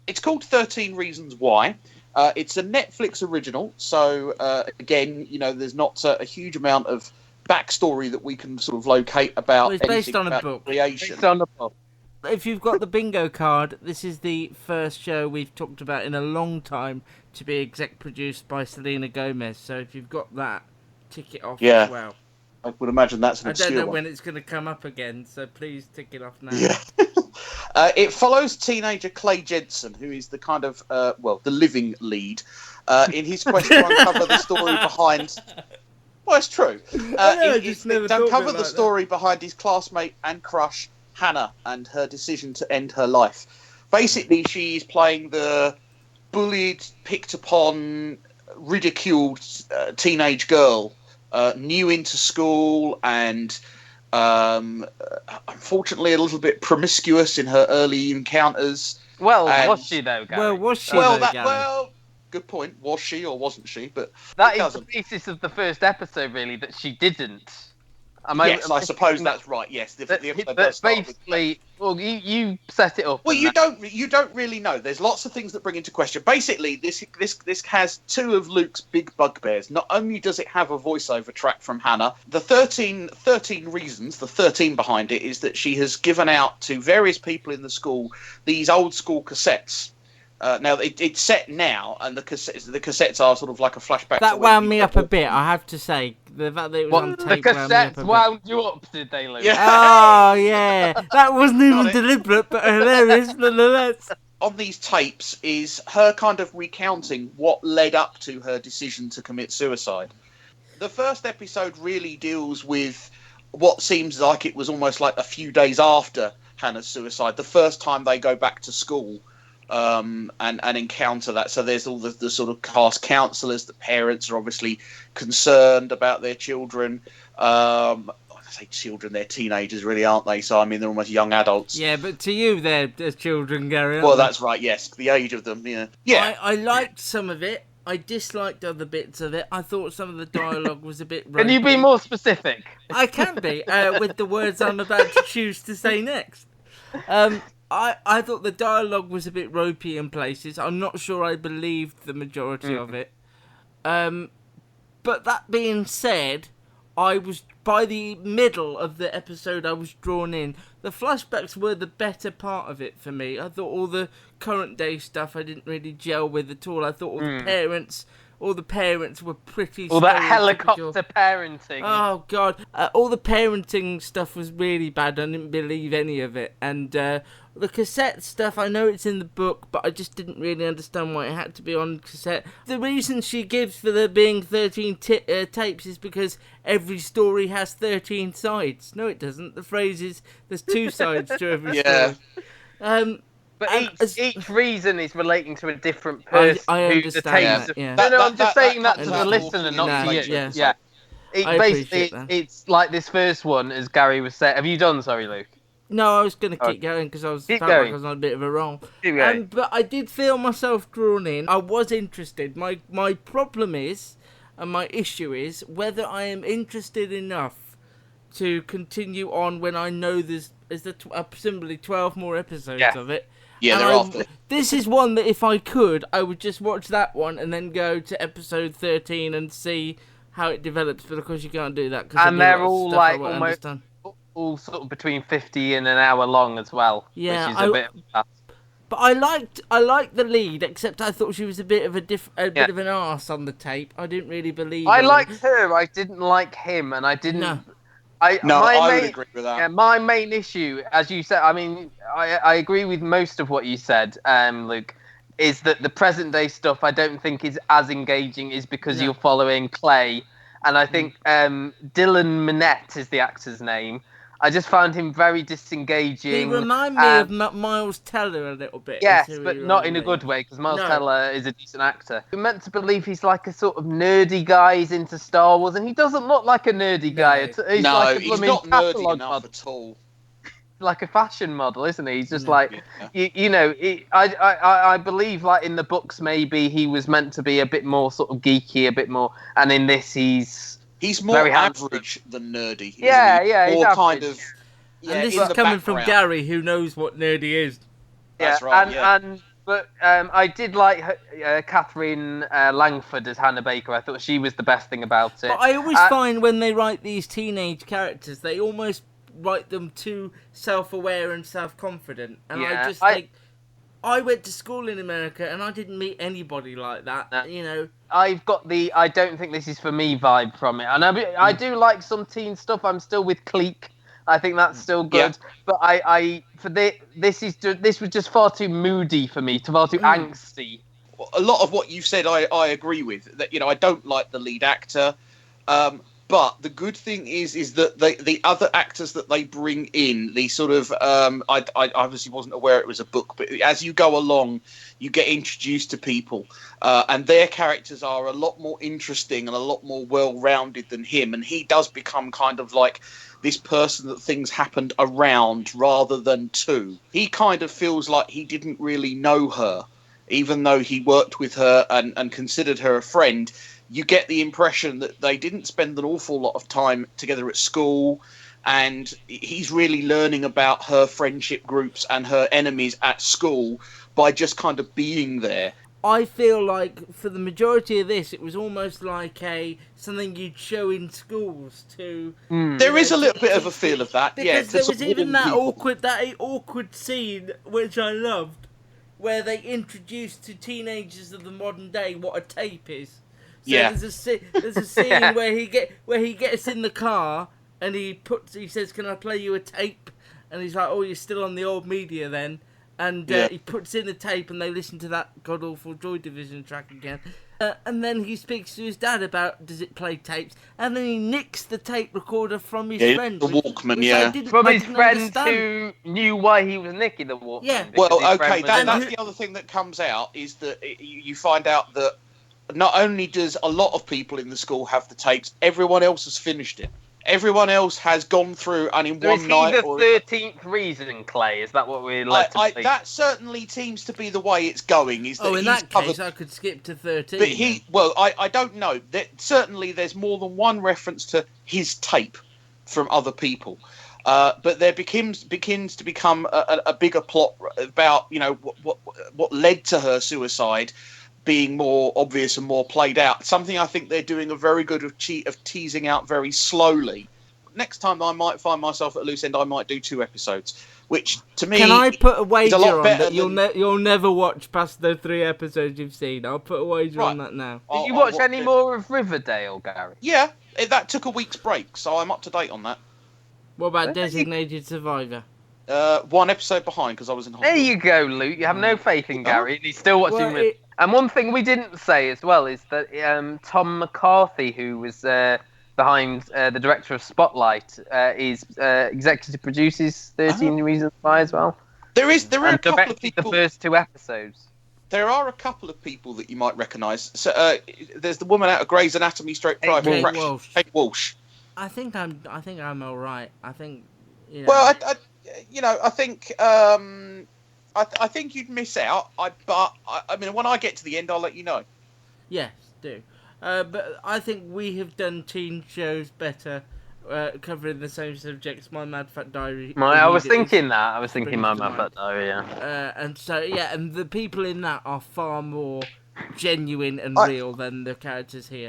It's called 13 Reasons Why. It's a Netflix original, so again, there's not a huge amount of backstory that we can sort of locate about. Well, it's based on a book. Creation. Based on a book. If you've got the bingo card, this is the first show we've talked about in a long time to be exec produced by Selena Gomez. So if you've got that, tick it off as well. I would imagine that's an obscure I don't know when it's going to come up again, so please tick it off now. Yeah. It follows teenager Clay Jensen, who is the kind of, the living lead, in his quest to uncover the story behind... Well, it's true. Uncover the story behind his classmate and crush, Hannah, and her decision to end her life. Basically, she's playing the bullied, picked upon, ridiculed teenage girl, new into school and unfortunately a little bit promiscuous in her early encounters. Well, was she though, Gary? Well, was she good point. Was she or wasn't she? But that is the basis of the first episode, really, that she didn't. I suppose that's right. Yes, the episode does start basically. Well, you set it up. Well, you don't really know. There's lots of things that bring into question. Basically, this has two of Luke's big bugbears. Not only does it have a voiceover track from Hannah, the 13 reasons, the 13 behind it, is that she has given out to various people in the school these old school cassettes. Now it's set now, and the cassettes are sort of like a flashback. That wound me up a bit, I have to say. The fact that it was on tape. The cassettes wound you up, did they, Luke? Yeah. Oh yeah, that wasn't even deliberate, but hilarious nonetheless. On these tapes is her kind of recounting what led up to her decision to commit suicide. The first episode really deals with what seems like it was almost like a few days after Hannah's suicide, the first time they go back to school. And encounter that. So there's all the sort of class counsellors. The parents are obviously concerned about their children. I say children, they're teenagers, really, aren't they? So I mean, they're almost young adults. Yeah, but to you, they're children, Gary. Well, that's right. Yes, the age of them. Yeah. I liked some of it. I disliked other bits of it. I thought some of the dialogue was a bit ropey. Can you be more specific? I can be, with the words I'm about to choose to say next. I thought the dialogue was a bit ropey in places. I'm not sure I believed the majority of it. But that being said, by the middle of the episode, I was drawn in. The flashbacks were the better part of it for me. I thought all the current day stuff I didn't really gel with at all. I thought all the parents were pretty... All that helicopter parenting. Oh, God. All the parenting stuff was really bad. I didn't believe any of it. And the cassette stuff, I know it's in the book, but I just didn't really understand why it had to be on cassette. The reason she gives for there being 13 tapes is because every story has 13 sides. No, it doesn't. The phrase is there's 2 sides to every story. But each reason is relating to a different person. I understand that, yeah. No, I'm just saying that to the listener, not to you. Yeah. Basically, it's like this first one, as Gary was saying. Have you done, sorry, Luke? No, I was going to keep going because I felt like I was on a bit of a roll. But I did feel myself drawn in. I was interested. My problem is, and my issue is, whether I am interested enough to continue on when I know there's presumably 12 more episodes of it. Yeah, they're after. This is one that if I could, I would just watch that one and then go to episode 13 and see how it develops. But of course you can't do that. And they're all like almost all sort of between 50 and an hour long as well. Yeah, which is a bit fast. But I liked the lead, except I thought she was a bit of bit of an arse on the tape. I didn't really believe. I liked her. I didn't like him, and I didn't. No. I would agree with that. Yeah, my main issue, as you said, I mean, I agree with most of what you said, Luke, is that the present day stuff I don't think is as engaging is because you're following Clay, and I think Dylan Minnette is the actor's name. I just found him very disengaging. He reminded me of Miles Teller a little bit. Yes, but not in a good way, because Miles Teller is a decent actor. We're meant to believe he's like a sort of nerdy guy. He's into Star Wars, and he doesn't look like a nerdy guy. He's like he's not nerdy enough at all. Like a fashion model, isn't he? He's just I believe, like in the books, maybe he was meant to be a bit more sort of geeky, a bit more, and in this He's more average than nerdy. Yeah, he's kind of. Yeah, and this is coming from Gary, who knows what nerdy is. That's right. And But I did like Catherine Langford as Hannah Baker. I thought she was the best thing about it. But I always find when they write these teenage characters, they almost write them too self-aware and self-confident. And Yeah, I just think, I went to school in America and I didn't meet anybody like that, No. you know. I've got the I don't think this is for me vibe from it. And I do like some teen stuff. I'm still with Clique. I think that's still good. Yeah. But this was just far too moody for me, far too angsty. A lot of what you've said I agree with. That, you know, I don't like the lead actor. But the good thing is that the other actors that they bring in, the sort of I obviously wasn't aware it was a book, but as you go along, you get introduced to people, and their characters are a lot more interesting and a lot more well-rounded than him, and he does become kind of like this person that things happened around rather than to. He kind of feels like he didn't really know her, even though he worked with her and considered her a friend. You get the impression that they didn't spend an awful lot of time together at school, and he's really learning about her friendship groups and her enemies at school by just kind of being there. I feel like for the majority of this, it was almost like something you'd show in schools too. There is a little bit of a feel of that, yeah. Because there was even that awkward scene which I loved, where they introduced to teenagers of the modern day what a tape is. So yeah. There's a scene where he gets in the car and he says, "Can I play you a tape?" And he's like, "Oh, you're still on the old media then." And he puts in the tape and they listen to that god awful Joy Division track again. And then he speaks to his dad about, does it play tapes? And then he nicks the tape recorder from his friend. The Walkman, From his friend who knew why he was nicking the Walkman. Yeah. Well, okay, that's the other thing that comes out, is that you find out that not only does a lot of people in the school have the tapes, everyone else has finished it. Everyone else has gone through, and in one night. Is he the 13th reason, Clay? Is that what we're led to believe? That certainly seems to be the way it's going. Is that in that case, I could skip to 13. But I don't know. Certainly, there's more than one reference to his tape from other people. But there begins to become a bigger plot about, you know, what led to her suicide being more obvious and more played out. Something I think they're doing a very good of teasing out very slowly. Next time I might find myself at a loose end, I might do 2 episodes, which to me can I put a wager on that than... you'll never watch past the 3 episodes you've seen? I'll put a wager on that now. Did you watch any more of Riverdale, Gary? Yeah, that took a week's break, so I'm up to date on that. What about Designated Survivor? 1 episode behind because I was in hospital. There you go, Luke. You have no faith in Gary, and he's still watching. And one thing we didn't say as well is that Tom McCarthy, who was behind the director of Spotlight, is executive produces 13 Reasons Why as well. There are a couple of people. The first 2 episodes. There are a couple of people that you might recognise. So there's the woman out of Grey's Anatomy, Private Practice, Kate Walsh. I think I'm all right. I think. You know, well, I think. I think you'd miss out. But I mean, when I get to the end, I'll let you know. Yes, do. But I think we have done teen shows better, covering the same subjects. My Mad Fat Diary. I was thinking My Mad Fat Diary. Yeah. And the people in that are far more genuine and real than the characters here.